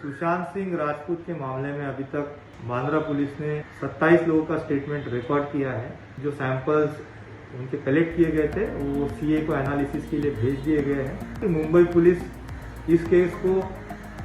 सुशांत सिंह राजपूत के मामले में अभी तक बांद्रा पुलिस ने 27 लोगों का स्टेटमेंट रिकॉर्ड किया है। जो सैंपल्स उनके कलेक्ट किए गए थे वो सीए को एनालिसिस के लिए भेज दिए गए हैं। मुंबई पुलिस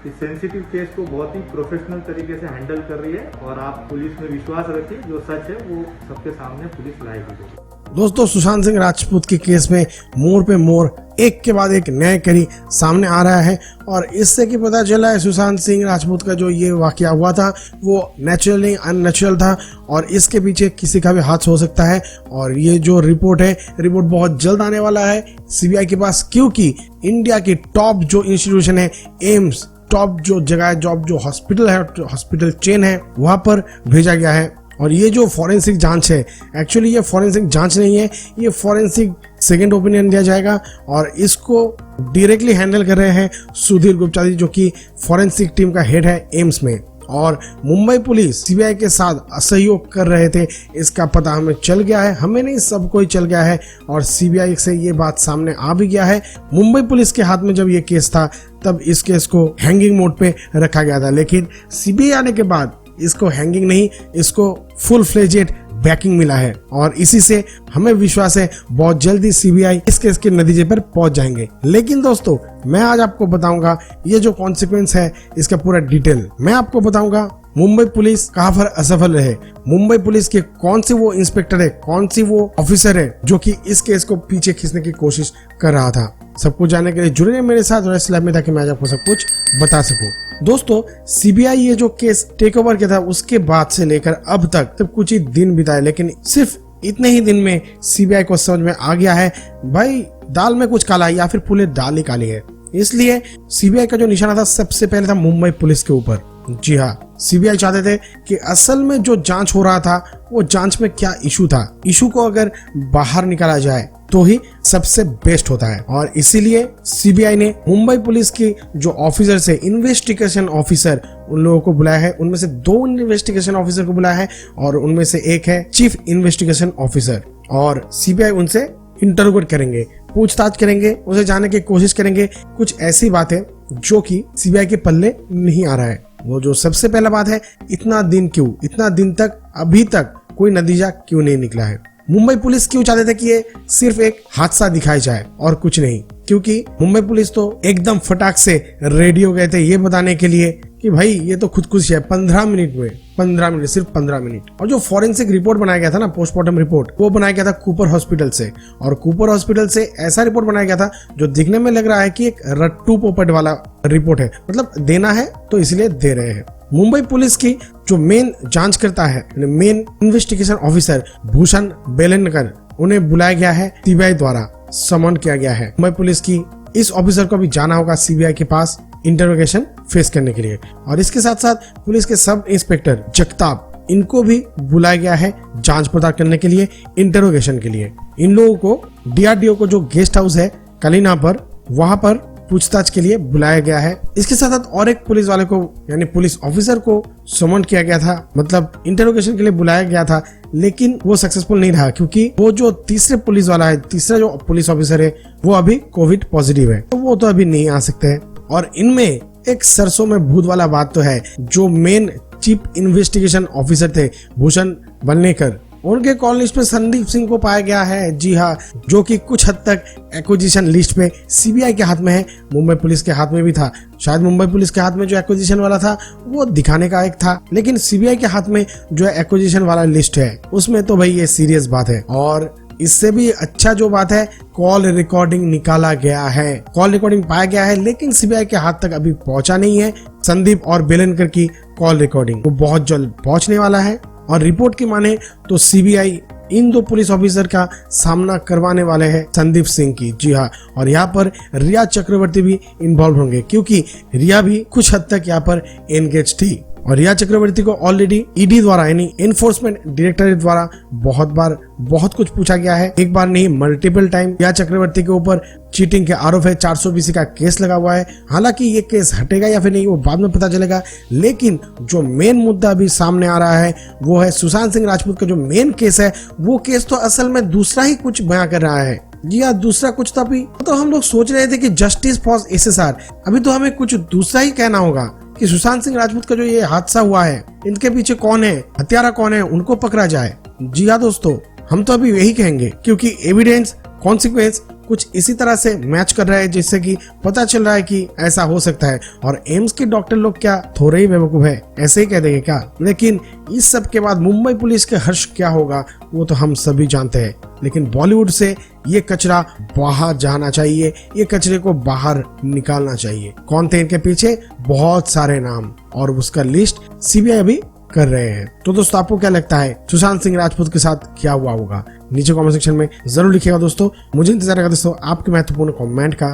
इस सेंसिटिव केस को बहुत ही प्रोफेशनल तरीके से हैंडल कर रही है और आप पुलिस में विश्वास रखिए, जो सच है वो सबके सामने पुलिस लाएगी। दोस्तों, सुशांत सिंह राजपूत के केस में मोड़ पे मोड़ एक के बाद एक नया कड़ी सामने आ रहा है और इससे कि पता चला है सुशांत सिंह राजपूत का जो ये वाकया हुआ था वो नेचुरली अननेचुरल था और इसके पीछे किसी का भी हाथ हो सकता है। और ये जो रिपोर्ट है, रिपोर्ट बहुत जल्द आने वाला है सीबीआई के पास, क्योंकि इंडिया की टॉप जो इंस्टीट्यूशन है एम्स, टॉप जो जगह है, जो हॉस्पिटल है, हॉस्पिटल चेन है, वहां पर भेजा गया है। और ये जो फॉरेंसिक जांच है, एक्चुअली ये फॉरेंसिक जांच नहीं है, ये फॉरेंसिक सेकंड ओपिनियन दिया जाएगा और इसको डायरेक्टली हैंडल कर रहे हैं सुधीर गुप्ता जी, जो कि फॉरेंसिक टीम का हेड है एम्स में। और मुंबई पुलिस सीबीआई के साथ असहयोग कर रहे थे, इसका पता हमें चल गया है, हमें नहीं सबको ही चल गया है और सीबीआई से ये बात सामने आ भी गया है। मुंबई पुलिस के हाथ में जब ये केस था तब इस केस को हैंगिंग मोड पे रखा गया था, लेकिन सीबीआई आने के बाद इसको हैंगिंग नहीं, इसको फुल फ्लेजेड बैकिंग मिला है और इसी से हमें विश्वास है बहुत जल्दी सीबीआई इस केस के नतीजे पर पहुंच जाएंगे। लेकिन दोस्तों, मैं आज आपको बताऊंगा ये जो कॉन्सिक्वेंस है इसका पूरा डिटेल मैं आपको बताऊंगा। मुंबई पुलिस कहां पर असफल रहे, मुंबई पुलिस के कौन सी वो इंस्पेक्टर है, कौन सी वो ऑफिसर है जो कि इस केस को पीछे खींचने की कोशिश कर रहा था। सब कुछ जानने के लिए जुड़े रहिए मेरे साथ रेस्ट लैब में ताकि मैं आज आपको सब कुछ बता सकूं। दोस्तों, सीबीआई ये जो केस टेक ओवर किया था उसके बाद से लेकर अब तक तो कुछ ही दिन बिताए, लेकिन सिर्फ इतने ही दिन में सीबीआई को समझ में आ गया है भाई दाल में कुछ काला है या फिर पूरी दाल ही काली है। इसलिए सीबीआई का जो निशाना था सबसे पहले था मुंबई पुलिस के ऊपर। जी हाँ, सीबीआई चाहते थे कि असल में जो जांच हो रहा था वो जांच में क्या इशू था, इशू को अगर बाहर निकाला जाए तो ही सबसे बेस्ट होता है। और इसीलिए सीबीआई ने मुंबई पुलिस की जो ऑफिसर से इन्वेस्टिगेशन ऑफिसर उन लोगों को बुलाया है, उनमें से 2 इन्वेस्टिगेशन ऑफिसर को बुलाया है और उनमें से एक है चीफ इन्वेस्टिगेशन ऑफिसर। और सीबीआई उनसे इंटरोगेट करेंगे, पूछताछ करेंगे, उसे जानने की कोशिश करेंगे कुछ ऐसी बातें जो कि सीबीआई के पल्ले नहीं आ रहा है। वो जो सबसे पहला बात है, इतना दिन क्यों, इतना दिन तक अभी तक कोई नतीजा क्यों नहीं निकला है। मुंबई पुलिस क्यों चाहते थे कि ये सिर्फ एक हादसा दिखाया जाए और कुछ नहीं, क्योंकि मुंबई पुलिस तो एकदम फटाक से रेडी हो गए थे ये बताने के लिए कि भाई ये तो खुदकुशी है 15 मिनट में, 15 मिनट, सिर्फ 15 मिनट। और जो फॉरेंसिक रिपोर्ट बनाया गया था ना, पोस्टमार्टम रिपोर्ट, वो बनाया गया था कूपर हॉस्पिटल से और कूपर हॉस्पिटल से ऐसा रिपोर्ट बनाया गया था जो दिखने में लग रहा है कि एक रट्टू पोपट वाला रिपोर्ट है, मतलब देना है तो इसलिए दे रहे हैं। मुंबई पुलिस की जो मेन जांच करता है, मेन इन्वेस्टिगेशन ऑफिसर भूषण बेलनकर, उन्हें बुलाया गया है, सीबीआई द्वारा समन किया गया है। मुंबई पुलिस की इस ऑफिसर को भी जाना होगा सीबीआई के पास इंटरोगेशन फेस करने के लिए। और इसके साथ साथ पुलिस के सब इंस्पेक्टर जगताप, इनको भी बुलाया गया है जांच पड़ताल करने के लिए, इंटरोगेशन के लिए। इन लोगों को डीआरडीओ को जो गेस्ट हाउस है कलीना पर, वहां पर पूछताछ के लिए बुलाया गया है। इसके साथ साथ और एक पुलिस वाले को यानी पुलिस ऑफिसर को समन किया गया था, मतलब इंटरोगेशन के लिए बुलाया गया था, लेकिन वो सक्सेसफुल नहीं रहा क्योंकि वो जो तीसरे पुलिस वाला है, तीसरा जो पुलिस ऑफिसर है वो अभी कोविड पॉजिटिव है, तो वो तो अभी नहीं आ सकते हैं। और इनमें एक सरसों में भूत वाला बात तो है, जो मेन चीफ इन्वेस्टिगेशन ऑफिसर थे भूषण बेलनकर, उनके कॉल लिस्ट पे संदीप सिंह को पाया गया है। जी हाँ, जो कि कुछ हद तक एक्विजिशन लिस्ट पे सीबीआई के हाथ में है, मुंबई पुलिस के हाथ में भी था। शायद मुंबई पुलिस के हाथ में जो एक्विजिशन वाला था वो दिखाने का एक था, लेकिन सीबीआई के हाथ में जो एक्विजिशन वाला लिस्ट है उसमें तो भाई ये सीरियस बात है। और इससे भी अच्छा जो बात है, कॉल रिकॉर्डिंग निकाला गया है, कॉल रिकॉर्डिंग पाया गया है, लेकिन सीबीआई के हाथ तक अभी पहुंचा नहीं है। संदीप और बेलनकर की कॉल रिकॉर्डिंग वो बहुत जल्द पहुंचने वाला है और रिपोर्ट की माने तो सीबीआई इन 2 पुलिस ऑफिसर का सामना करवाने वाले हैं संदीप सिंह की। जी हाँ, और यहाँ पर रिया चक्रवर्ती भी इन्वॉल्व होंगे क्योंकि रिया भी कुछ हद तक यहाँ पर एंगेज थी। और रिया चक्रवर्ती को ऑलरेडी ईडी द्वारा यानी एनफोर्समेंट डायरेक्टरेट द्वारा बहुत बार बहुत कुछ पूछा गया है, एक बार नहीं मल्टीपल टाइम। रिया चक्रवर्ती के ऊपर चीटिंग के आरोप है, 420 का केस लगा हुआ है। हालांकि ये केस हटेगा या फिर नहीं वो बाद में पता चलेगा, लेकिन जो मेन मुद्दा अभी सामने आ रहा है वो है सुशांत सिंह राजपूत का जो मेन केस है, वो केस तो असल में दूसरा ही कुछ बयां कर रहा है। जी हाँ, दूसरा कुछ था। अभी तो हम लोग सोच रहे थे कि जस्टिस फॉर एसएसआर, अभी तो हमें कुछ दूसरा ही कहना होगा कि सुशांत सिंह राजपूत का जो ये हादसा हुआ है, इनके पीछे कौन है, हत्यारा कौन है, उनको पकड़ा जाए। जी हाँ दोस्तों, हम तो अभी यही कहेंगे, क्योंकि एविडेंस कॉन्सिक्वेंस कुछ इसी तरह से मैच कर रहा है, जिससे कि पता चल रहा है कि ऐसा हो सकता है। और एम्स के डॉक्टर लोग क्या थोड़े ही बेवकूफ है, ऐसे ही कह देंगे क्या? लेकिन इस सब के बाद मुंबई पुलिस के हर्ष क्या होगा वो तो हम सभी जानते हैं। लेकिन बॉलीवुड से ये कचरा बाहर जाना चाहिए, ये कचरे को बाहर निकालना चाहिए। कौन थे इनके पीछे? बहुत सारे नाम, और उसका लिस्ट सीबीआई अभी कर रहे हैं। तो दोस्तों, आपको क्या लगता है सुशांत सिंह राजपूत के साथ क्या हुआ होगा? नीचे कमेंट सेक्शन में जरूर लिखिएगा दोस्तों। मुझे इंतजार रहेगा दोस्तों आपके महत्वपूर्ण कमेंट का।